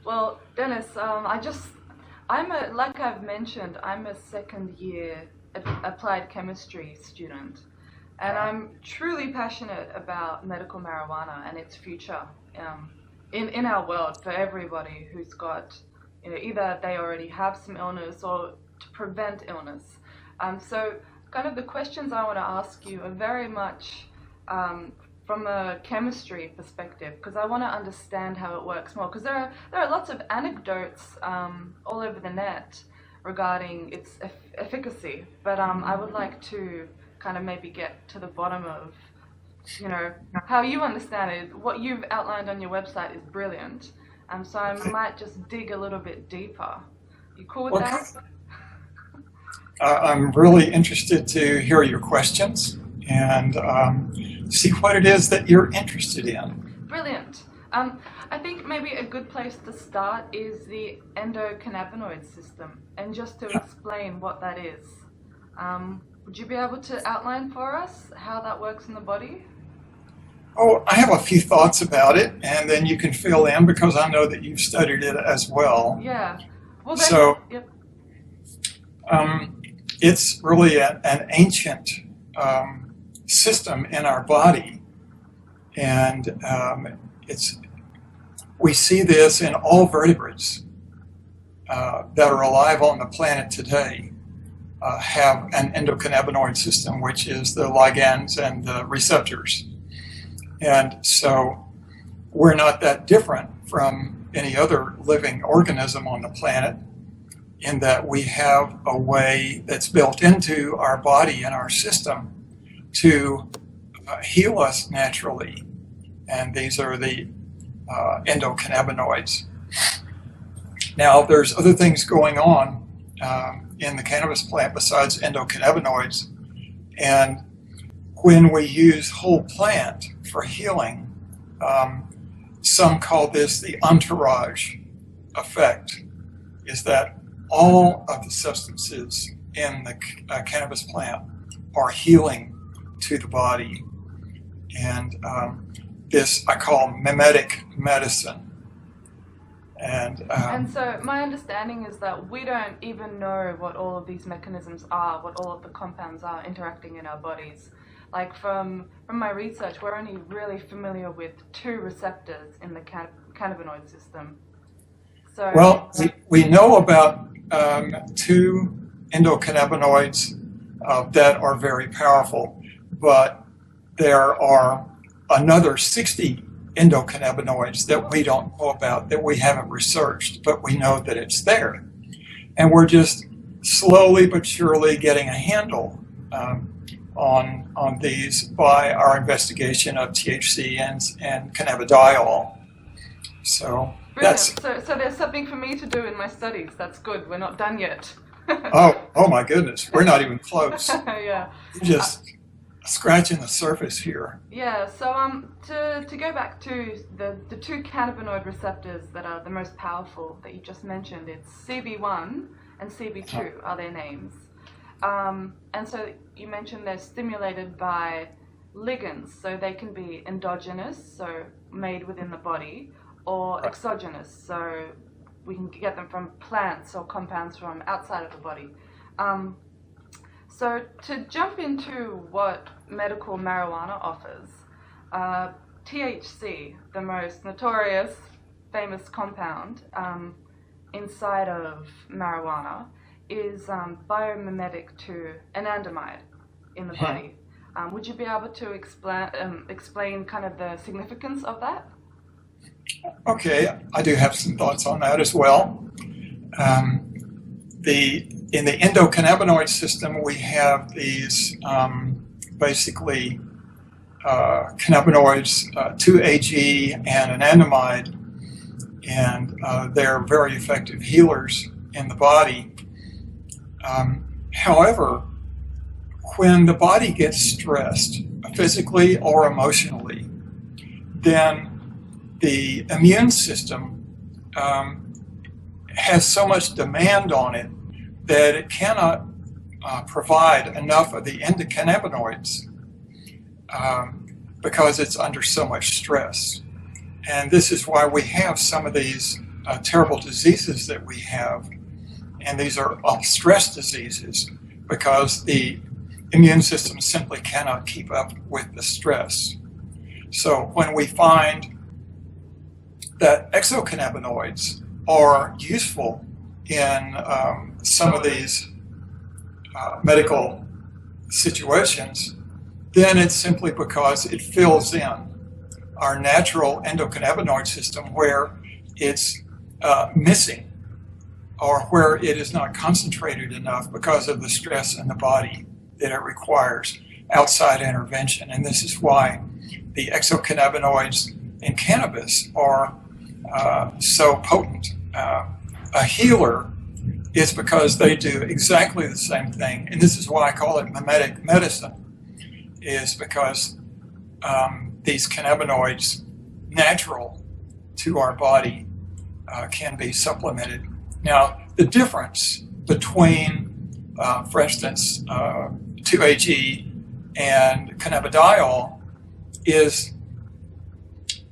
Well, Dennis, like I've mentioned, I'm a second year applied chemistry student, and I'm truly passionate about medical marijuana and its future in our world for everybody who's got, either they already have some illness or to prevent illness. So kind of the questions I want to ask you are very much from a chemistry perspective, because I want to understand how it works more. Because there are lots of anecdotes all over the net regarding its efficacy, but I would like to kind of maybe get to the bottom of, how you understand it. What you've outlined on your website is brilliant, so I might just dig a little bit deeper. You cool with that? I'm really interested to hear your questions and see what it is that you're interested in. Brilliant. I think maybe a good place to start is the endocannabinoid system, and just to explain what that is. Would you be able to outline for us how that works in the body? Oh, I have a few thoughts about it, and then you can fill in because I know that you've studied it as well. Yeah. Well, yep. It's really an ancient system in our body, and we see this in all vertebrates that are alive on the planet today. Have an endocannabinoid system, which is the ligands and the receptors. And so we're not that different from any other living organism on the planet, in that we have a way that's built into our body and our system to heal us naturally. And these are the endocannabinoids. Now, there's other things going on in the cannabis plant besides endocannabinoids. And when we use whole plant for healing, some call this the entourage effect, is that all of the substances in the cannabis plant are healing to the body. And this I call mimetic medicine. And so my understanding is that we don't even know what all of these mechanisms are, what all of the compounds are interacting in our bodies. Like from my research, we're only really familiar with 2 receptors in the cannabinoid system. So, well, we know about 2 endocannabinoids that are very powerful, but there are another 60 endocannabinoids that we don't know about, that we haven't researched, but we know that it's there. And we're just slowly but surely getting a handle on these by our investigation of THC and cannabidiol. So that's so there's something for me to do in my studies. That's good. We're not done yet. oh my goodness, we're not even close. Yeah. We're just scratching the surface here. Yeah. So to go back to the 2 cannabinoid receptors that are the most powerful that you just mentioned, it's CB1 and CB2 are their names. And so you mentioned they're stimulated by ligands, so they can be endogenous, so made within the body, or exogenous, so we can get them from plants or compounds from outside of the body. So to jump into what medical marijuana offers, THC, the most notorious, famous compound inside of marijuana, is biomimetic to anandamide in the body. Would you be able to explain kind of the significance of that? Okay, I do have some thoughts on that as well. In the endocannabinoid system, we have these basically cannabinoids, 2-AG and anandamide, and they're very effective healers in the body. However, when the body gets stressed, physically or emotionally, then the immune system has so much demand on it that it cannot provide enough of the endocannabinoids because it's under so much stress. And this is why we have some of these terrible diseases that we have, and these are all stress diseases because the immune system simply cannot keep up with the stress. So when we find that exocannabinoids are useful in some of these medical situations, then it's simply because it fills in our natural endocannabinoid system where it's missing, or where it is not concentrated enough because of the stress in the body that it requires outside intervention. And this is why the exocannabinoids in cannabis are so potent. A healer is because they do exactly the same thing, and this is why I call it mimetic medicine, is because these cannabinoids, natural to our body, can be supplemented. Now, the difference between, for instance, 2-AG and cannabidiol is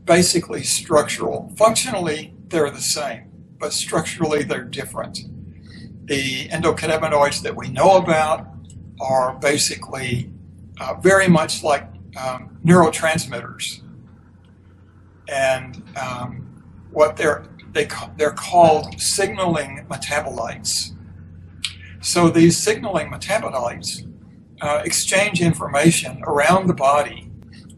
basically structural. Functionally, they're the same, but structurally, they're different. The endocannabinoids that we know about are basically very much like neurotransmitters, and what they're called signaling metabolites. So these signaling metabolites exchange information around the body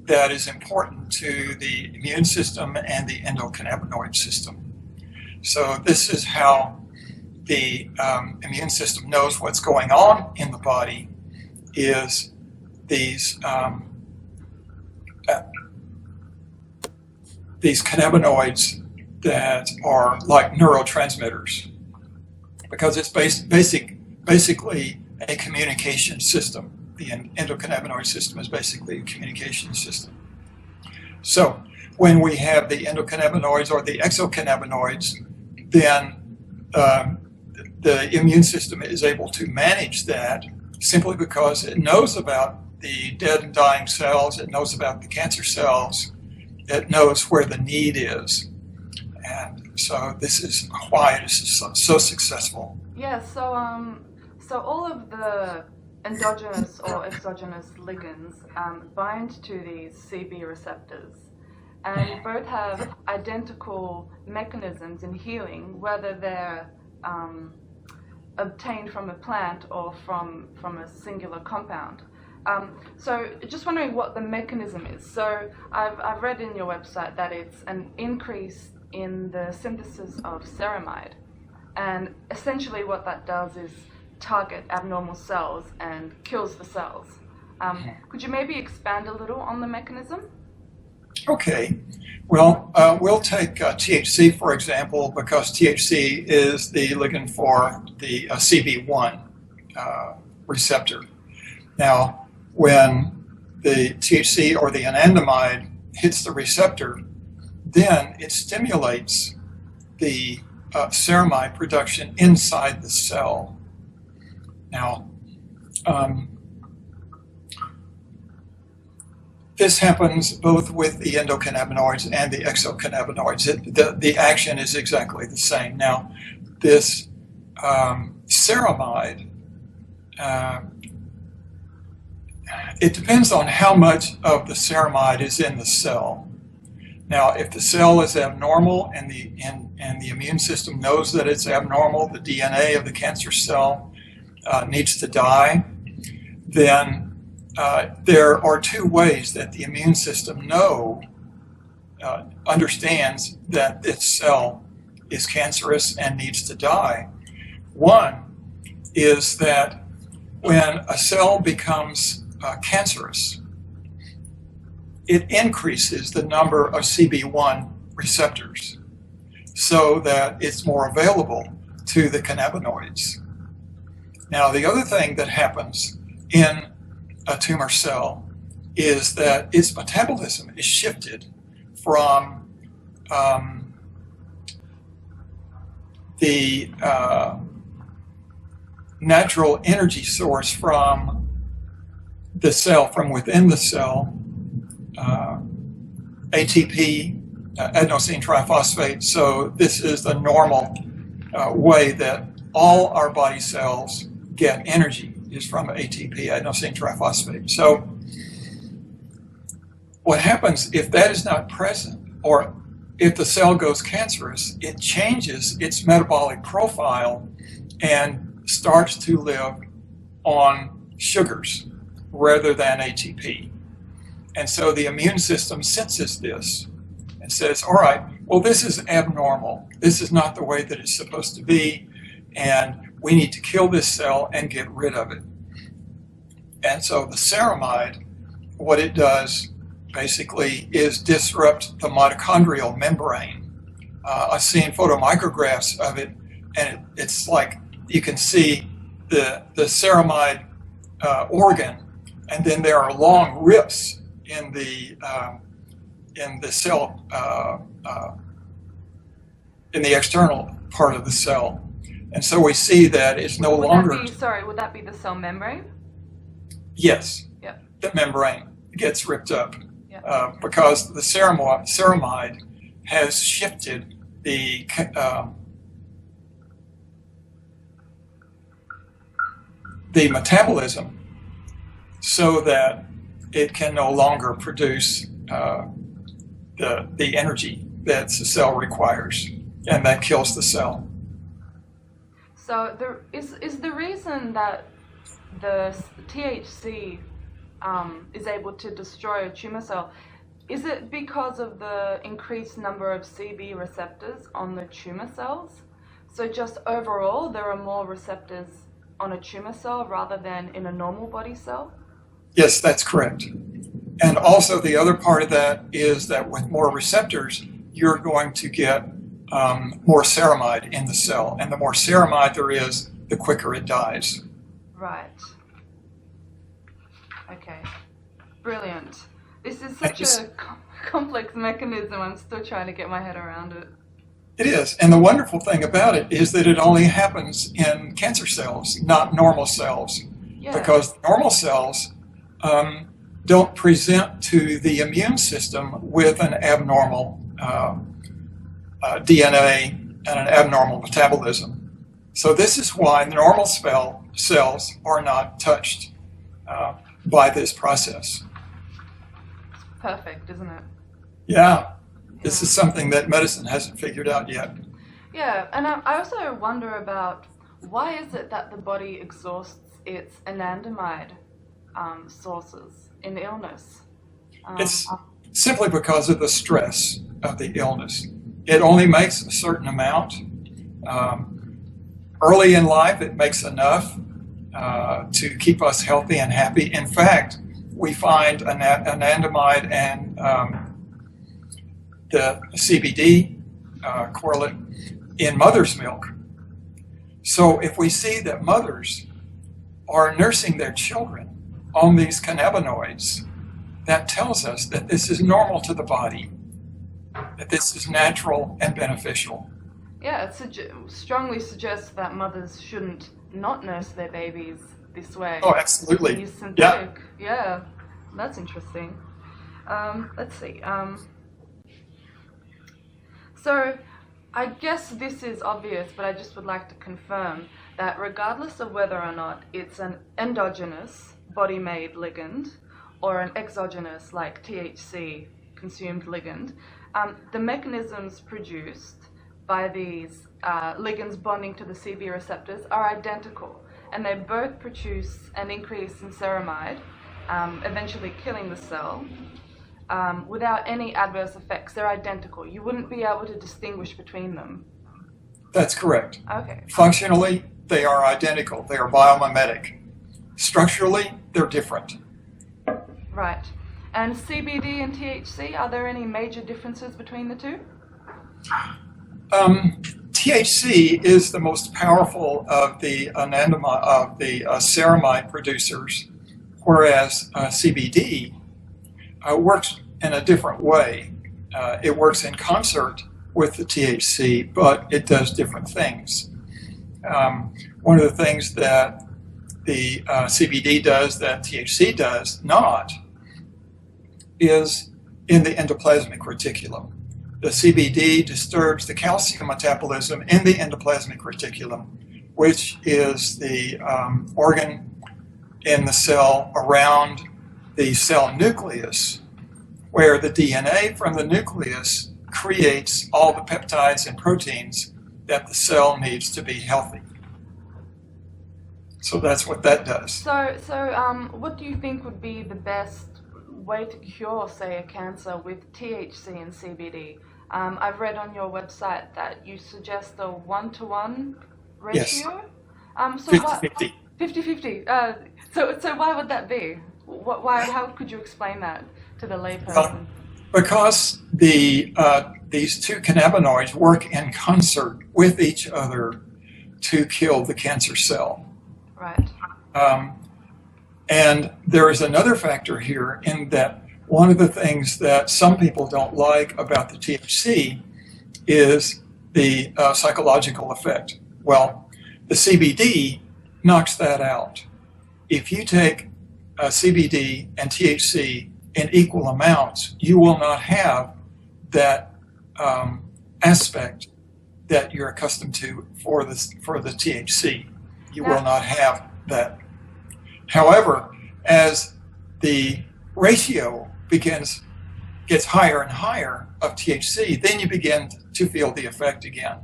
that is important to the immune system and the endocannabinoid system. So this is how the immune system knows what's going on in the body, is these cannabinoids that are like neurotransmitters, because it's basically a communication system. The endocannabinoid system is basically a communication system. So when we have the endocannabinoids or the exocannabinoids, then the immune system is able to manage that simply because it knows about the dead and dying cells, it knows about the cancer cells, it knows where the need is. And so this is why it is so successful. Yeah, so all of the endogenous or exogenous ligands bind to these CB receptors, and both have identical mechanisms in healing, whether they're obtained from a plant or from a singular compound. So just wondering what the mechanism is. So I've read in your website that it's an increase in the synthesis of ceramide, and essentially what that does is target abnormal cells and kills the cells. Could you maybe expand a little on the mechanism? Okay. Well, we'll take THC, for example, because THC is the ligand for the CB1 receptor. Now, when the THC or the anandamide hits the receptor, then it stimulates the ceramide production inside the cell. Now, this happens both with the endocannabinoids and the exocannabinoids. The action is exactly the same. Now, this ceramide, it depends on how much of the ceramide is in the cell. Now, if the cell is abnormal and the immune system knows that it's abnormal, the DNA of the cancer cell needs to die, then there are two ways that the immune system understands that its cell is cancerous and needs to die. One is that when a cell becomes cancerous, it increases the number of CB1 receptors so that it's more available to the cannabinoids. Now, the other thing that happens in a tumor cell is that its metabolism is shifted from the natural energy source from the cell, from within the cell, ATP, adenosine triphosphate. So this is the normal way that all our body cells get energy, is from ATP, adenosine triphosphate. So what happens if that is not present, or if the cell goes cancerous, it changes its metabolic profile and starts to live on sugars rather than ATP. And so the immune system senses this and says, all right, well, this is abnormal. This is not the way that it's supposed to be, and we need to kill this cell and get rid of it. And so the ceramide, what it does basically is disrupt the mitochondrial membrane. I've seen photomicrographs of it, and it's like you can see the ceramide organ, and then there are long rips in the cell, in the external part of the cell. And so we see that it's no longer... Would that be the cell membrane? Yes. Yeah. The membrane gets ripped up. Yeah. Because the ceramide has shifted the metabolism so that it can no longer produce the energy that the cell requires, and that kills the cell. So is the reason that the THC is able to destroy a tumor cell, is it because of the increased number of CB receptors on the tumor cells? So just overall, there are more receptors on a tumor cell rather than in a normal body cell? Yes, that's correct. And also the other part of that is that with more receptors, you're going to get more ceramide in the cell. And the more ceramide there is, the quicker it dies. Right. Okay. Brilliant. This is such a complex mechanism. I'm still trying to get my head around it. It is. And the wonderful thing about it is that it only happens in cancer cells, not normal cells. Yeah. Because normal cells don't present to the immune system with an abnormal DNA and an abnormal metabolism. So this is why the normal cells are not touched by this process. Perfect, isn't it? Yeah. This is something that medicine hasn't figured out yet. Yeah, and I also wonder about why is it that the body exhausts its anandamide sources in illness? It's simply because of the stress of the illness. It only makes a certain amount. Early in life, it makes enough to keep us healthy and happy. In fact, we find anandamide and the CBD correlate in mother's milk. So if we see that mothers are nursing their children on these cannabinoids, that tells us that this is normal to the body, that this is natural and beneficial. Yeah, it strongly suggests that mothers shouldn't not nurse their babies this way. Oh, absolutely. Use synthetic. Yeah, that's interesting. Let's see. So I guess this is obvious, but I just would like to confirm that regardless of whether or not it's an endogenous body-made ligand or an exogenous, like THC, consumed ligand, the mechanisms produced by these ligands bonding to the CB receptors are identical, and they both produce an increase in ceramide, eventually killing the cell, without any adverse effects. They're identical. You wouldn't be able to distinguish between them. That's correct. Okay. Functionally, they are identical. They are biomimetic. Structurally, they're different. Right. And CBD and THC, are there any major differences between the two? THC is the most powerful of the anandamide, of the ceramide producers, whereas CBD works in a different way. It works in concert with the THC, but it does different things. One of the things that the CBD does that THC does not is in the endoplasmic reticulum. the CBD disturbs the calcium metabolism in the endoplasmic reticulum, which is the organ in the cell around the cell nucleus, where the DNA from the nucleus creates all the peptides and proteins that the cell needs to be healthy. So that's what that does. So what do you think would be the best way to cure, say, a cancer with THC and CBD? I've read on your website that you suggest a 1-to-1 ratio. Yes. So 50-50. 50-50. So why would that be? Why? How could you explain that to the layperson? Because these two cannabinoids work in concert with each other to kill the cancer cell. Right. And there is another factor here in that one of the things that some people don't like about the THC is the psychological effect. Well, the CBD knocks that out. If you take CBD and THC in equal amounts, you will not have that aspect that you're accustomed to for the THC. You will not have that. However, as the ratio gets higher and higher of THC, then you begin to feel the effect again.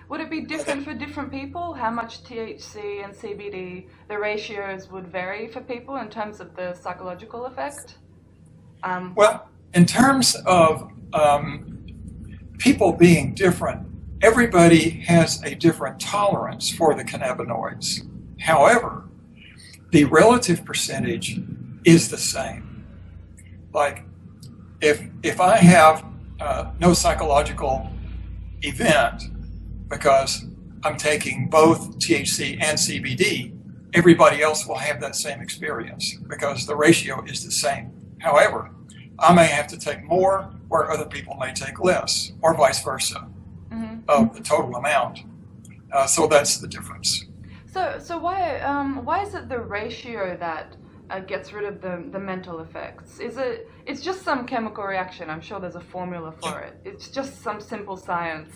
Would it be different for different people? How much THC and CBD, the ratios would vary for people in terms of the psychological effect? Well, in terms of people being different, everybody has a different tolerance for the cannabinoids. However, the relative percentage is the same. Like, if I have no psychological event because I'm taking both THC and CBD, everybody else will have that same experience because the ratio is the same. However, I may have to take more where other people may take less, or vice versa, of the total amount. So that's the difference. So why is it the ratio that gets rid of the mental effects? It's just some chemical reaction? I'm sure there's a formula for it. It's just some simple science.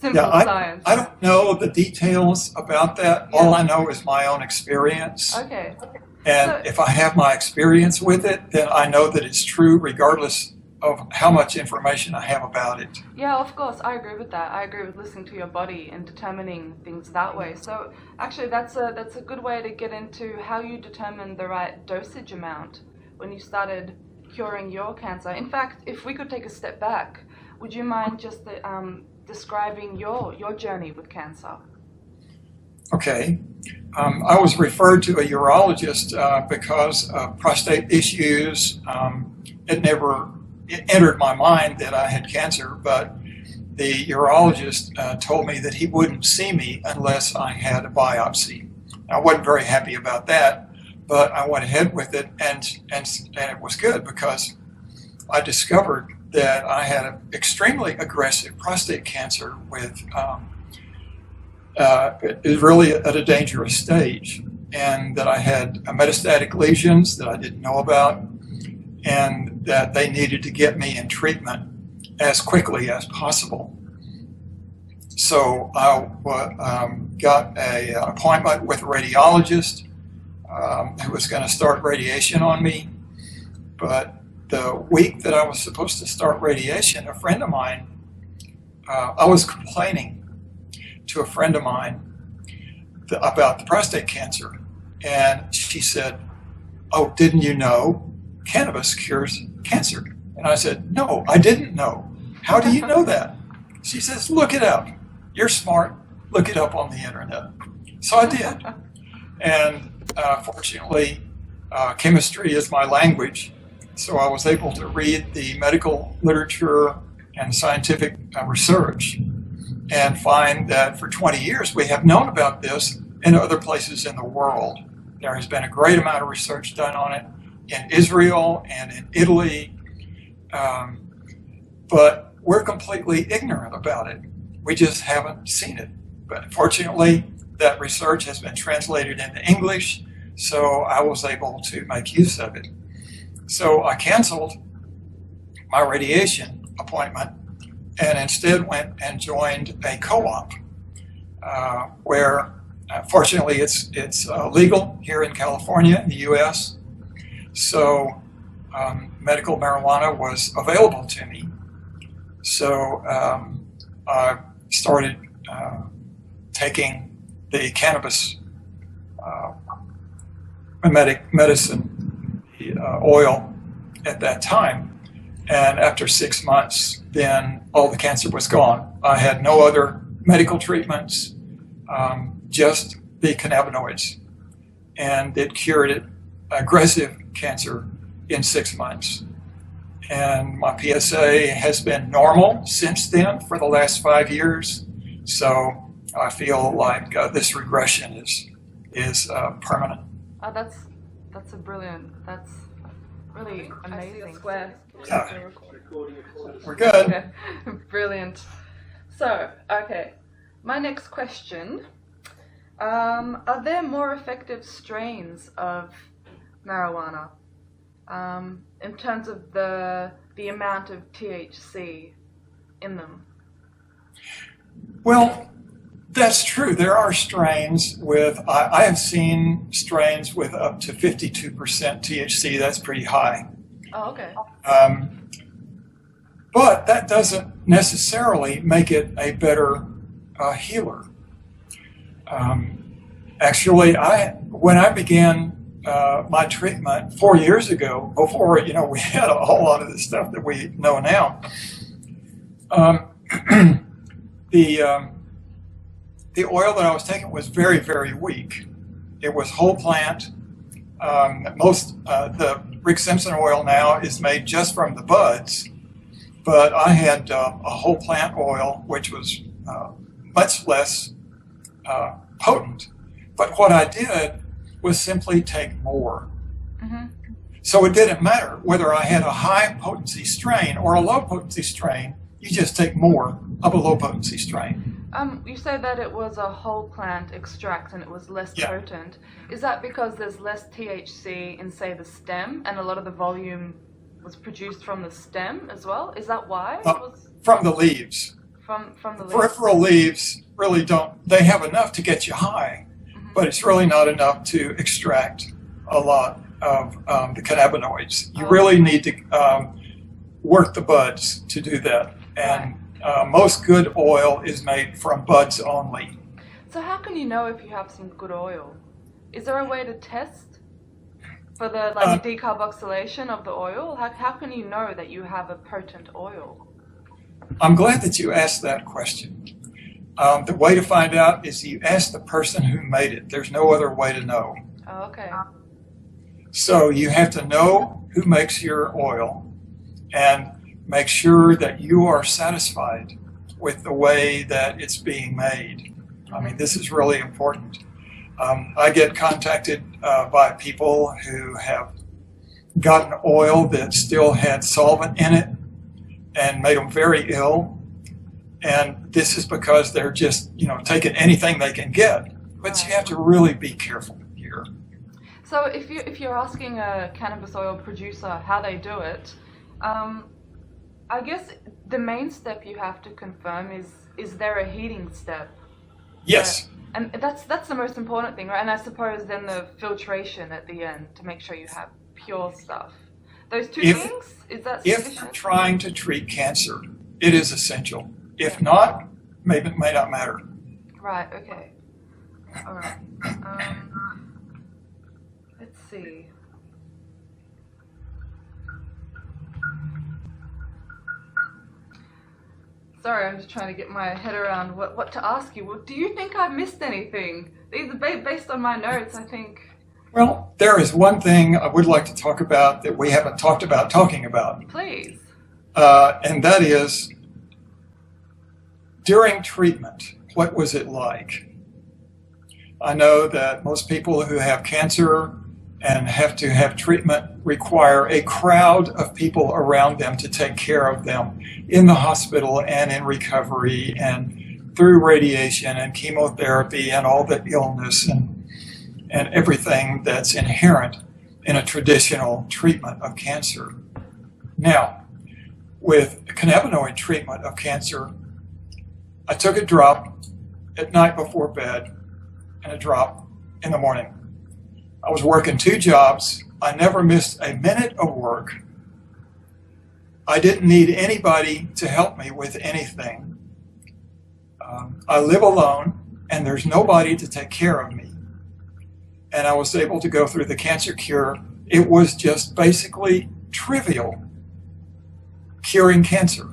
Science. I don't know the details about that. Yeah. All I know is my own experience. Okay. And if I have my experience with it, then I know that it's true regardless of how much information I have about it. Yeah, of course, I agree with that. I agree with listening to your body and determining things that way. So actually that's a good way to get into how you determine the right dosage amount when you started curing your cancer. In fact, if we could take a step back, would you mind just describing your journey with cancer? Okay. I was referred to a urologist because of prostate issues. It entered my mind that I had cancer, but the urologist told me that he wouldn't see me unless I had a biopsy. I wasn't very happy about that, but I went ahead with it, and it was good because I discovered that I had an extremely aggressive prostate cancer with it was really at a dangerous stage, and that I had metastatic lesions that I didn't know about, and that they needed to get me in treatment as quickly as possible. So I got an appointment with a radiologist who was going to start radiation on me. But the week that I was supposed to start radiation, a friend of mine, I was complaining to a friend of mine about the prostate cancer. And she said, "Oh, didn't you know cannabis cures cancer?" And I said, "No, I didn't know. How do you know that?" She says, "Look it up. You're smart. Look it up on the internet." So I did. And fortunately, chemistry is my language. So I was able to read the medical literature and scientific research and find that for 20 years we have known about this in other places in the world. There has been a great amount of research done on it in Israel and in Italy, but we're completely ignorant about it. We just haven't seen it. But fortunately, that research has been translated into English, so I was able to make use of it. So I canceled my radiation appointment and instead went and joined a co-op where fortunately it's legal here in California in the U.S. So medical marijuana was available to me. So I started taking the cannabis medicine oil at that time. And after 6 months, then all the cancer was gone. I had no other medical treatments, just the cannabinoids. And it cured aggressive cancer in 6 months. And my PSA has been normal since then for the last 5 years. So I feel like this regression is permanent. Oh, that's really amazing. Yeah. We're good. Okay. Brilliant. So, okay, my next question, are there more effective strains of marijuana in terms of the amount of THC in them? Well, that's true. There are strains with, I have seen strains with up to 52% THC. That's pretty high. Oh, okay. But that doesn't necessarily make it a better healer. Actually, when I began my treatment 4 years ago, before we had a whole lot of the stuff that we know now, the oil that I was taking was very, very weak. It was whole plant. The Rick Simpson oil now is made just from the buds, but I had a whole plant oil, which was much less potent. But what I did was simply take more. Mm-hmm. So it didn't matter whether I had a high potency strain or a low potency strain. You just take more of a low potency strain. You said that it was a whole plant extract and it was less potent. Is that because there's less THC in, say, the stem, and a lot of the volume was produced from the stem as well? Is that why? From the leaves. From the leaves. Peripheral leaves really they have enough to get you high, mm-hmm. but it's really not enough to extract a lot of the cannabinoids. You really need to work the buds to do that. And most good oil is made from buds only. So how can you know if you have some good oil? Is there a way to test for the decarboxylation of the oil? How can you know that you have a potent oil? I'm glad that you asked that question. The way to find out is you ask the person who made it. There's no other way to know. Oh, okay. So you have to know who makes your oil and make sure that you are satisfied with the way that it's being made. I mean, this is really important. I get contacted by people who have gotten oil that still had solvent in it and made them very ill. And this is because they're just, taking anything they can get. But you have to really be careful here. So if you're asking a cannabis oil producer how they do it, I guess the main step you have to confirm is there a heating step? Yes. And that's the most important thing, right? And I suppose then the filtration at the end to make sure you have pure stuff. Those two things, is that sufficient? If you're trying to treat cancer, it is essential. If not, maybe it may not matter. Right, okay. All right. Let's see. Sorry, I'm just trying to get my head around what to ask you. Well, do you think I missed anything? These are based on my notes, I think. Well, there is one thing I would like to talk about that we haven't talked about talking about. Please. And that is, during treatment, what was it like? I know that most people who have cancer and have to have treatment require a crowd of people around them to take care of them in the hospital and in recovery and through radiation and chemotherapy and all the illness and everything that's inherent in a traditional treatment of cancer. Now, with cannabinoid treatment of cancer. I took a drop at night before bed and a drop in the morning. I was working 2 jobs. I never missed a minute of work. I didn't need anybody to help me with anything. I live alone, and there's nobody to take care of me. And I was able to go through the cancer cure. It was just basically trivial, curing cancer.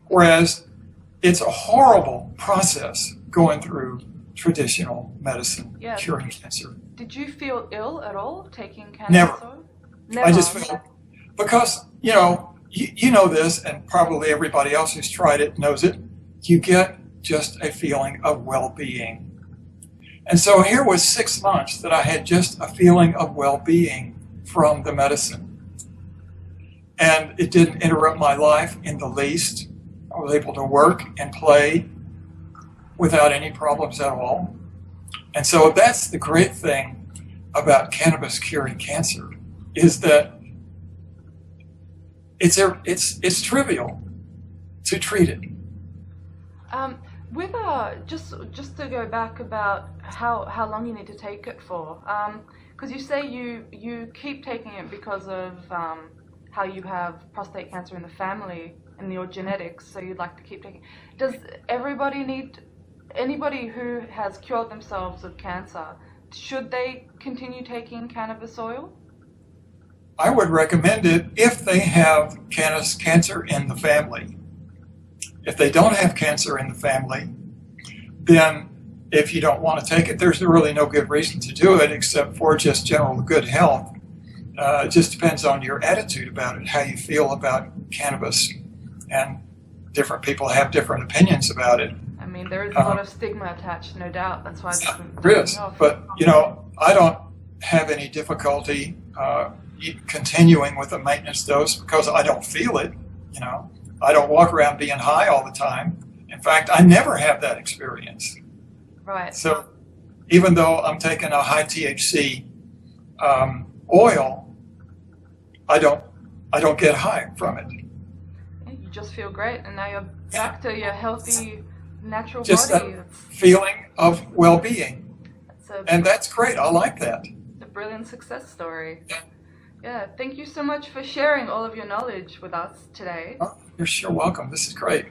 Whereas it's a horrible process going through traditional medicine, curing cancer. Did you feel ill at all taking cannabis? Never. Never. I just felt, because, you know this, and probably everybody else who's tried it knows it, you get just a feeling of well-being. And so here was 6 months that I had just a feeling of well-being from the medicine. And it didn't interrupt my life in the least. I was able to work and play without any problems at all. And so that's the great thing about cannabis curing cancer, is that it's trivial to treat it. With just to go back about how long you need to take it for, because you say you keep taking it because of how you have prostate cancer in the family and your genetics, so you'd like to keep taking. Does anybody who has cured themselves of cancer, should they continue taking cannabis oil? I would recommend it if they have cancer in the family. If they don't have cancer in the family, then if you don't want to take it, there's really no good reason to do it except for just general good health. It just depends on your attitude about it, how you feel about cannabis. And different people have different opinions about it. I mean, there is a lot of stigma attached, no doubt. That's why there is. But, I don't have any difficulty continuing with a maintenance dose because I don't feel it. I don't walk around being high all the time. In fact, I never have that experience. Right. So even though I'm taking a high THC oil, I don't get high from it. Yeah, you just feel great, and now you're back to your healthy, natural just body. That feeling of well-being. And that's great. I like that. It's a brilliant success story. Yeah, thank you so much for sharing all of your knowledge with us today. Oh, you're sure welcome. This is great.